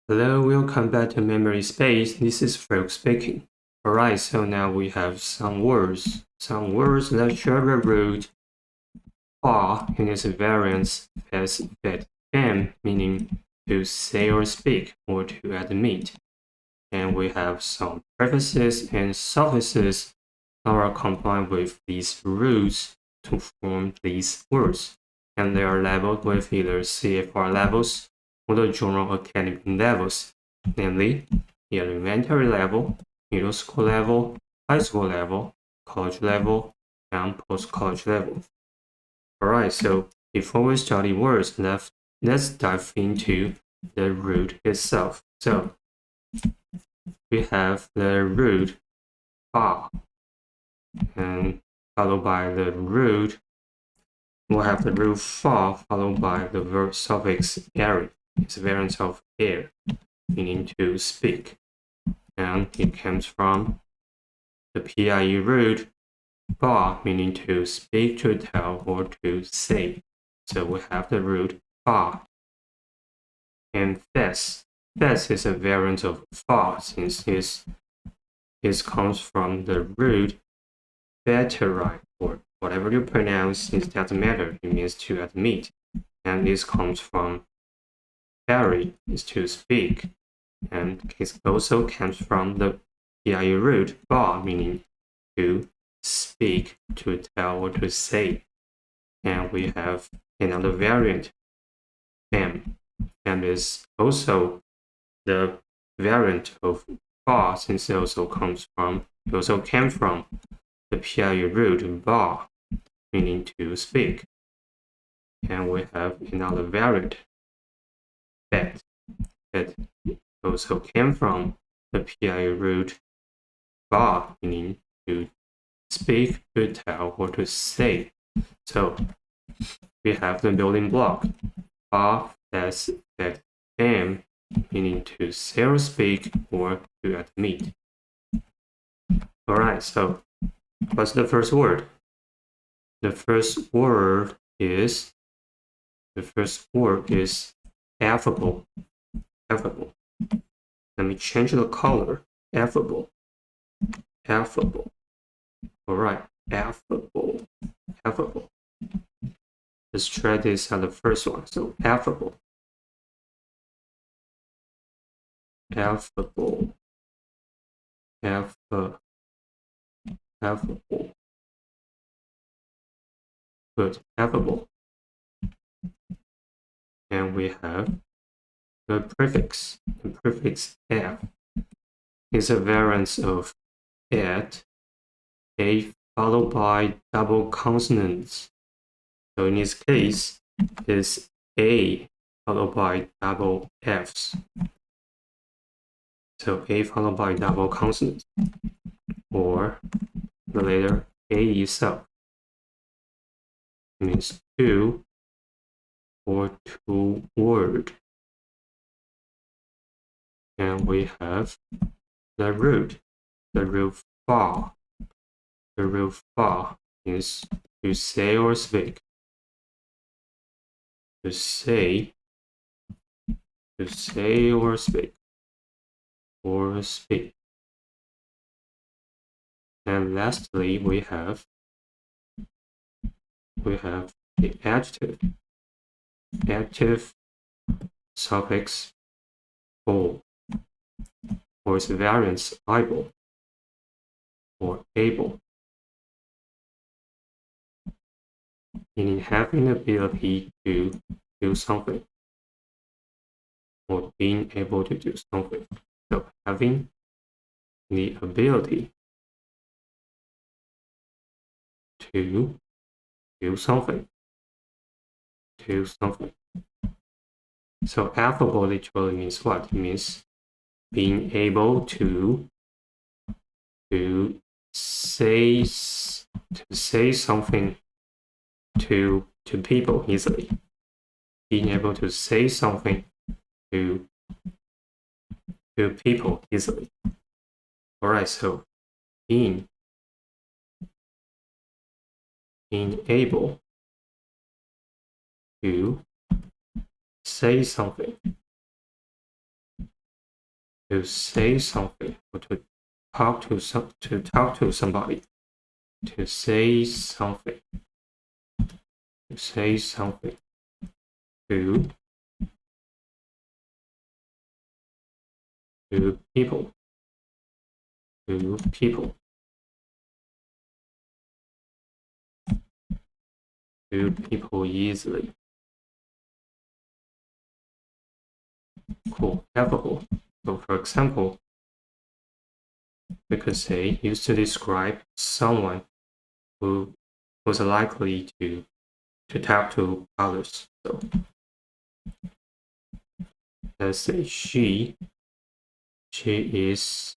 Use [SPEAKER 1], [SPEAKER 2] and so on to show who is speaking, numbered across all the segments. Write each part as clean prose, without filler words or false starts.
[SPEAKER 1] Hello, welcome back to Memory Space. This is Folk speaking. Alright, so now we have some words. That share the root fa in its variants as that am, meaning to say or speak or to admit. And we have some prefixes and suffixes that are combined with these roots to form these words. And they are labeled with either CFR levels or the general academic levels, namely the elementary level, middle school level, high school level, college level, and post-college level. Alright, so before we study words, let's dive into the root itself. So we have the root fa, and followed by the root, we'll have the root fa followed by the verb suffix eri. It's a variant of air, meaning to speak. And it comes from the PIE root ba, meaning to speak, to tell, or to say. So we have the root fa. And this is a variant of fa, since this comes from the root beteri, or whatever you pronounce, it doesn't matter, it means to admit. And this comes from eri, is to speak. And it also comes from the PIE root ba, meaning to speak, to tell, or to say. And we have another variant, fam. Fam is also the variant of ba, since it also came from the PIE root ba, meaning to speak. And we have another variant, that also came from the PIE root ba, meaning to speak, to tell, or to say. So we have the building block ba, that, am, meaning to say or speak or to admit. Alright, so what's the first word? The first word is affable. Affable. Let me change the color. Affable. Alright, affable. Let's try this on the first one. So affable. Good, affable. And we have the prefix. The prefix f is a variant of at, a followed by double consonants. So in this case, it's a followed by double f's. So a followed by double consonants, or the letter a itself means two or two word. And we have the root fa. The root fa is to say or speak. To say or speak. And lastly, we have the adjective. Adjective suffix able, or its variants able or able, meaning having the ability to do something or being able to do something. So having the ability to do something. So affable literally means what? It means being able to say something to people easily. Being able to say something to people easily. Alright, so being able to say something to say something or to talk to somebody, to say something, to people, to people easily. Cool, affable. So for example, we could say used to describe someone who was likely to talk to others. So let's say she is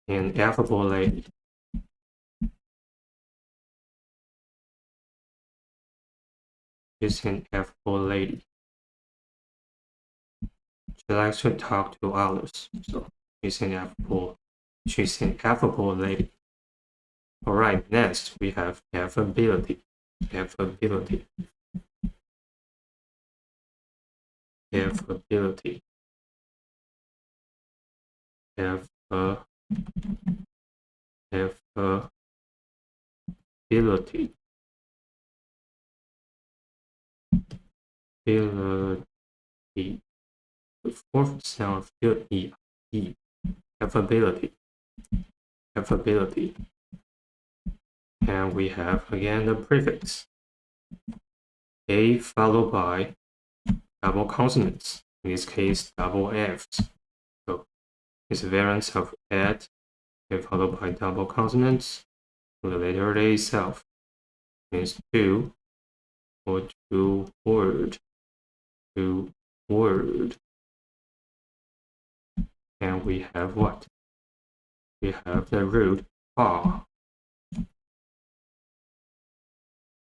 [SPEAKER 1] an affable lady. She's an affable lady. She likes to talk to others. So she's an affable lady. All right, next we have affability. Affability. Affability. Affability. Ability. The fourth sound of E. Affability. Affability. And we have again the prefix. A followed by double consonants. In this case, double F's. So it's a variant of at, A followed by double consonants. The letter A itself means to or to word. To word. And we have what? We have the root fa,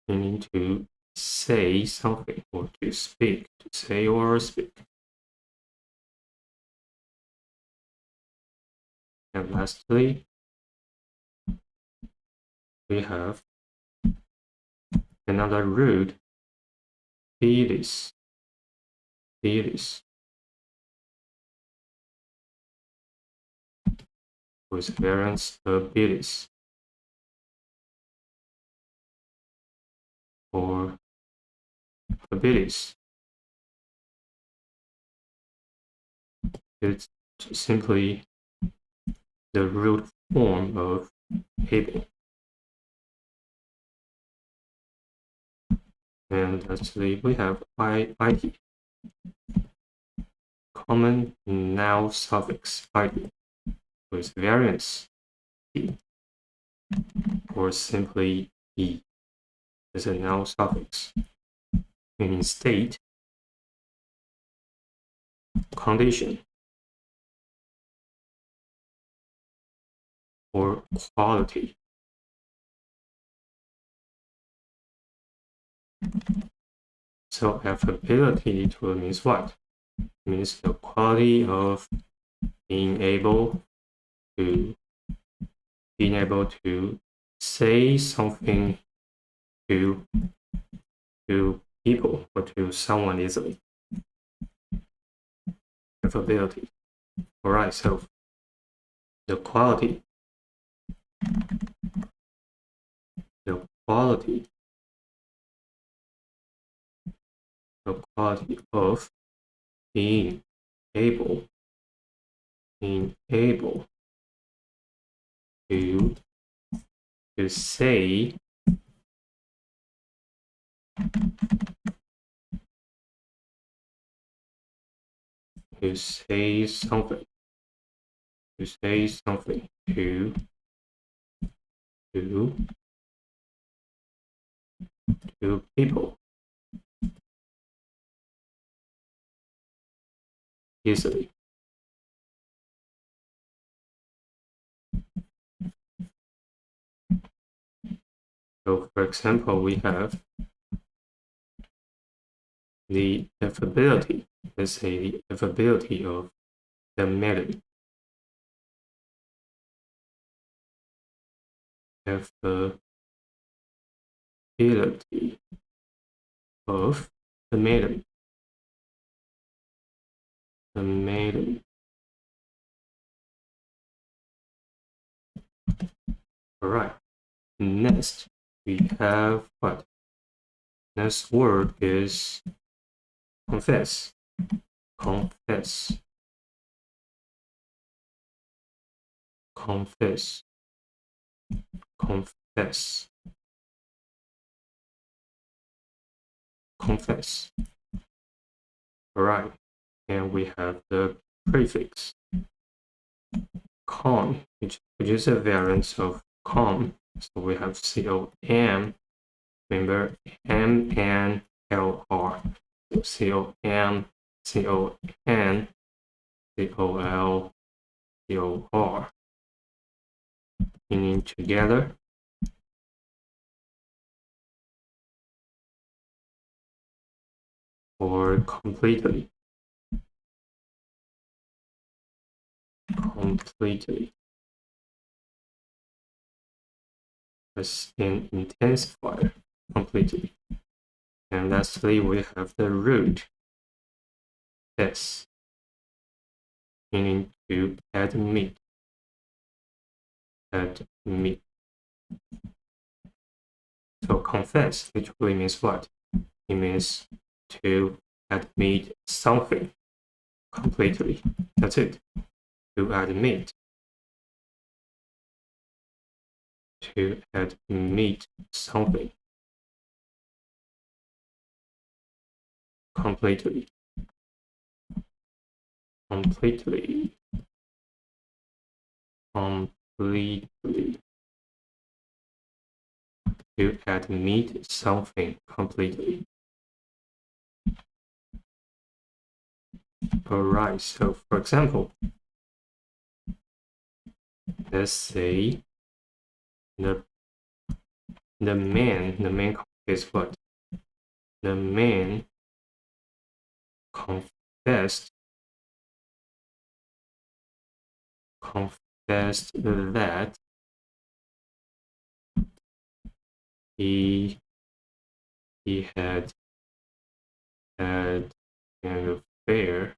[SPEAKER 1] meaning to say something or to speak, to say or speak. And lastly, we have another root, bilis, with variants of bilis, or abilities. It's simply the root form of able. And lastly, we have IT, common noun suffix IT, with variants E, or simply E as a noun suffix, meaning state, condition, or quality. So affability means what? It means the quality of being able to say something to people or to someone easily. Affability. All right, so the quality of being able to say something to people easily. So for example, we have the affability, let's say the affability of the melody. Affability of the melody. tomato. All right. Next, we have what? Next word is confess. Confess. Confess. Confess. Confess. All right. And we have the prefix com, which is a variant of com. So we have com. Remember M-N-L-R. So C-O-M, C-O-N, C-O-L, C-O-R. Meaning together. Or completely. Completely. As an intensifier. Completely. And lastly, we have the root. S. Meaning to admit. Admit. So confess literally means what? It means to admit something completely. That's it. To admit. To admit something completely. Completely. Completely. To admit something completely. Alright, so for example, let's say the man is what? The man confessed that he had an affair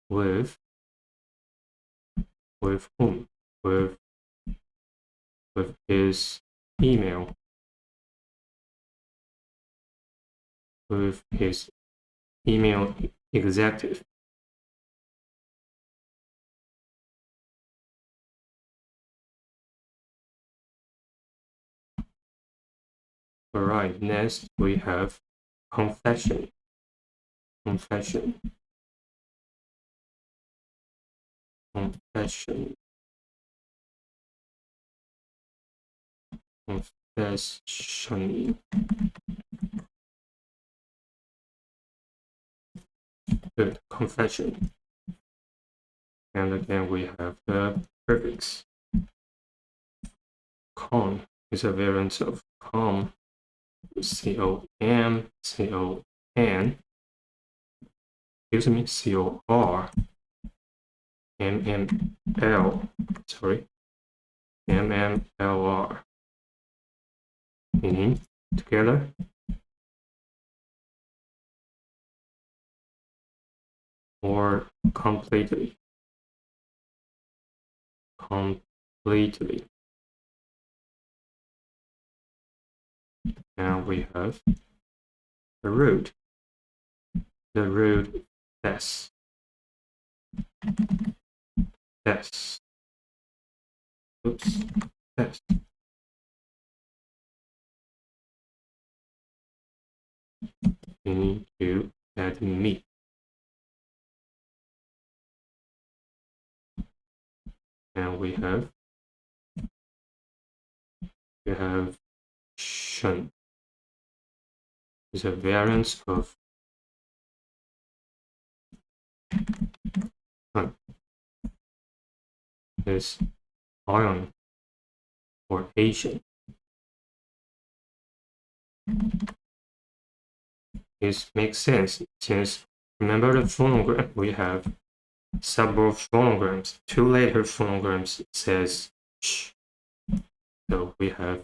[SPEAKER 1] with whom? With his email. With his email executive. Alright, next we have confession. Confession. Confession. Confession. Good. Confession. And again we have the prefix. Con is a variant of com. C-O-M, C-O-N, excuse me, C-O-R, M-M-L, sorry, M-M-L-R, meaning together, or completely, completely. Now we have the root S, S, oops, S. Meaning to admit. And we have shun. Is a variant of shun. Is iron or Asian. This makes sense since remember the phonogram, we have several phonograms. Two later phonograms says sh. So we have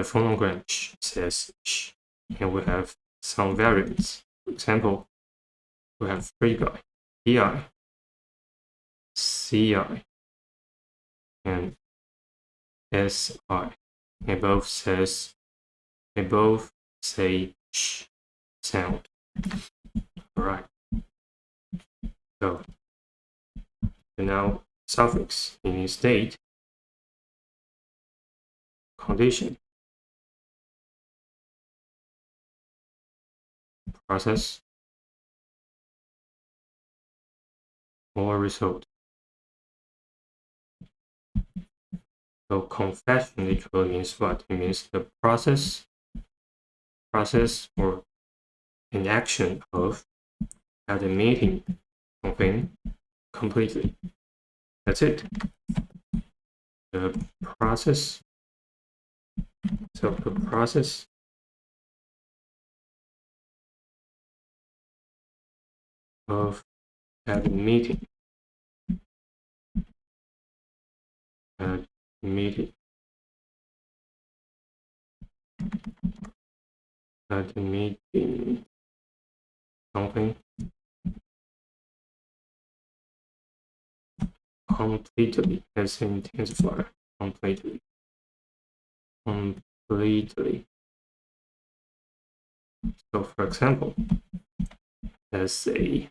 [SPEAKER 1] the phonogram sh says sh, and we have some variants. For example, we have free guy, EI, CI, and SI. They both say sh sound. Alright. So now suffix meaning state, condition, process, or result. So confession literally means what? It means the process or an action of admitting something completely. That's it. The process. So the process of admitting something completely as an intensifier. Completely. So for example, let's say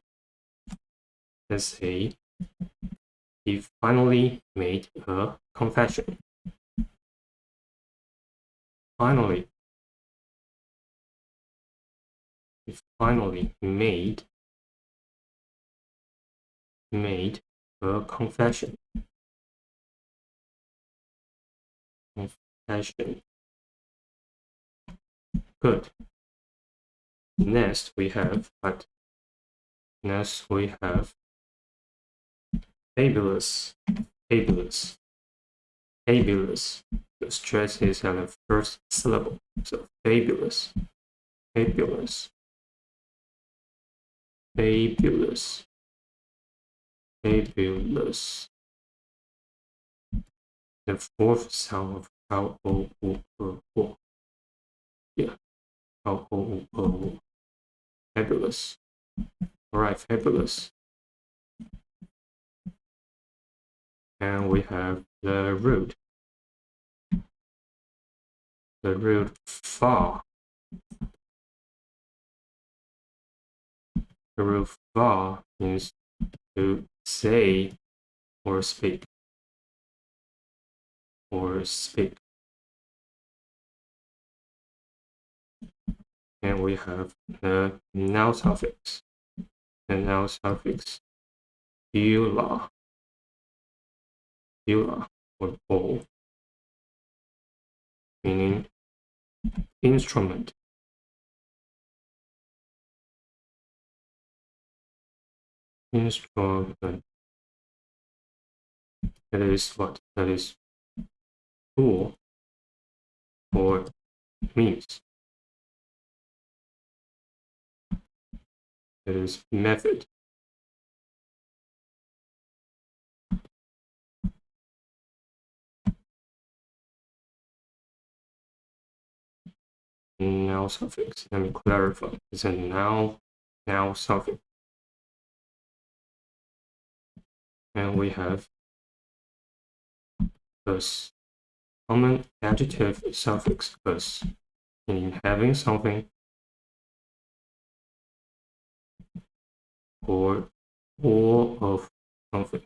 [SPEAKER 1] he finally made a confession. He finally made a confession. Good. Next we have fabulous. The stress is on the first syllable. So fabulous. The fourth sound of how o o. Yeah. How o. Fabulous. Alright, fabulous. And we have the root. The root far. The root far means to say or speak. And we have the noun suffix. The noun suffix eula or bowl, meaning instrument. That is what? That is tool or means. That is method. Noun suffix. Let me clarify. It's a noun suffix. And we have us. Common adjective suffix us, meaning having something or all of something.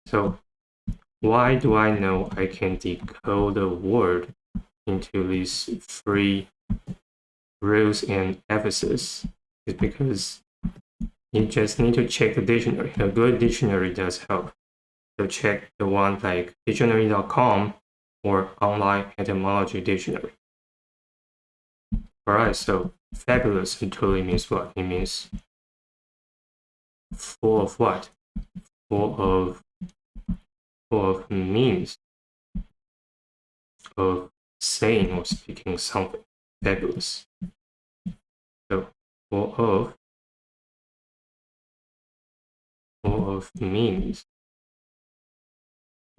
[SPEAKER 1] So why do I know I can decode a word into these three rules and affixes? It's because you just need to check the dictionary. A good dictionary does help. So check the one like dictionary.com or online etymology dictionary. Alright, so fabulous literally means what? It means full of what? Full of means of saying or speaking something. Fabulous. So full of means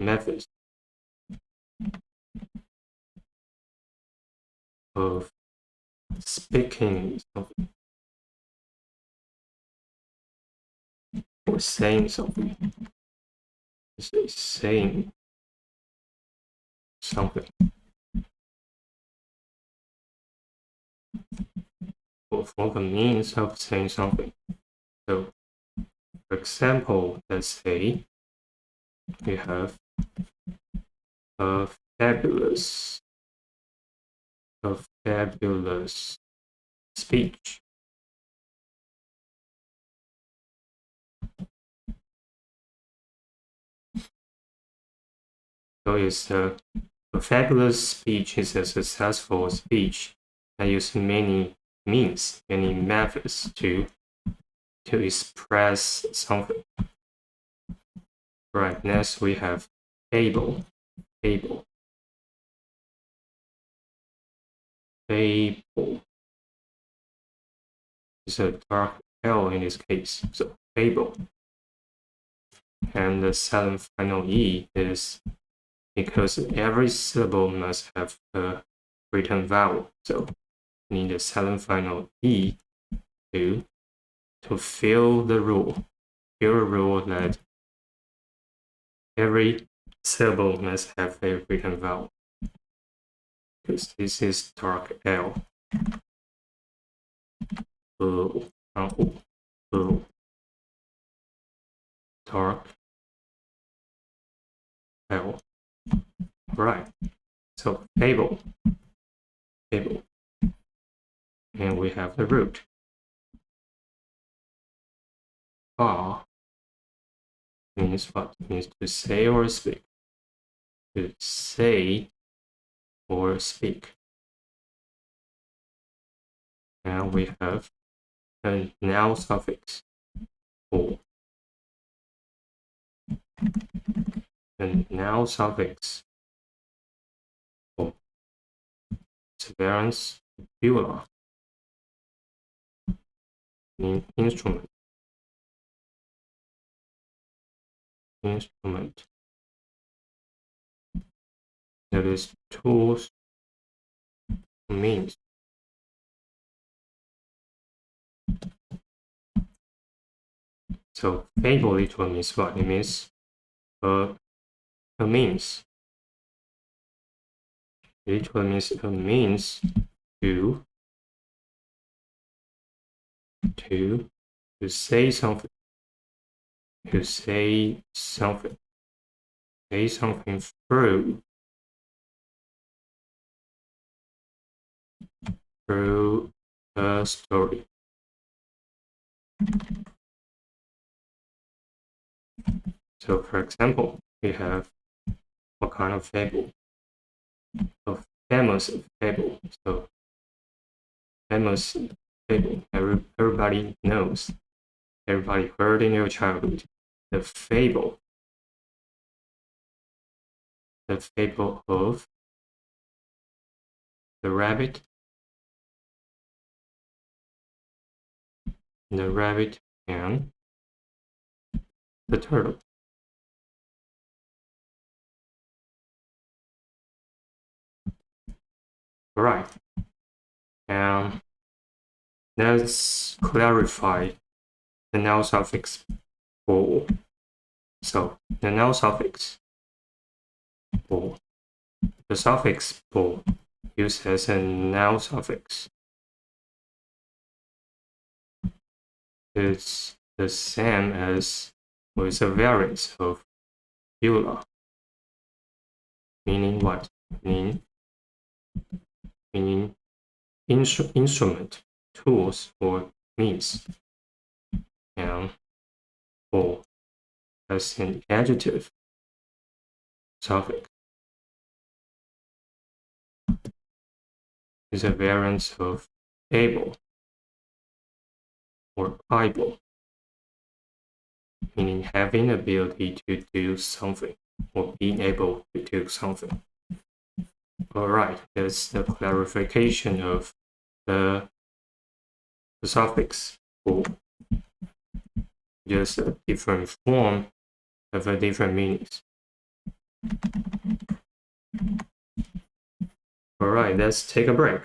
[SPEAKER 1] methods of speaking something or saying something. Saying something or for the means of saying something. So, for example, let's say we have a fabulous speech. So it's a fabulous speech is a successful speech that uses many means, many methods to express something. Right, next we have fable. Fable is a dark L in this case. So fable. And the silent final E is because every syllable must have a written vowel. So we need a silent final E to fill the rule. Fill a rule that every syllable must have a written vowel. Because this is dark L. Dark L. Right. So fable. And we have the root. Fa means what? It means to say or speak. To say or speak. And we have a noun suffix or. The noun suffix or severance bula means instrument. That is tools, means. So fable literally means what? It means a means. Literally means a means to say something. To say something. Say something through a story. So for example, we have what kind of fable? A famous fable. So famous fable. Everybody knows. Everybody heard in your childhood. The fable. The fable of the rabbit. The rabbit and the turtle. Alright. And let's clarify the noun suffix for. So the noun suffix for. The suffix for used as a noun suffix. It's the same as with a variance of bula. Meaning what? Meaning instrument, tools, or means. And for as an adjective suffix is a variant of able or able, meaning having ability to do something or being able to do something. Alright, that's the clarification of the suffix for. Just a different form of a different meanings. All right, let's take a break.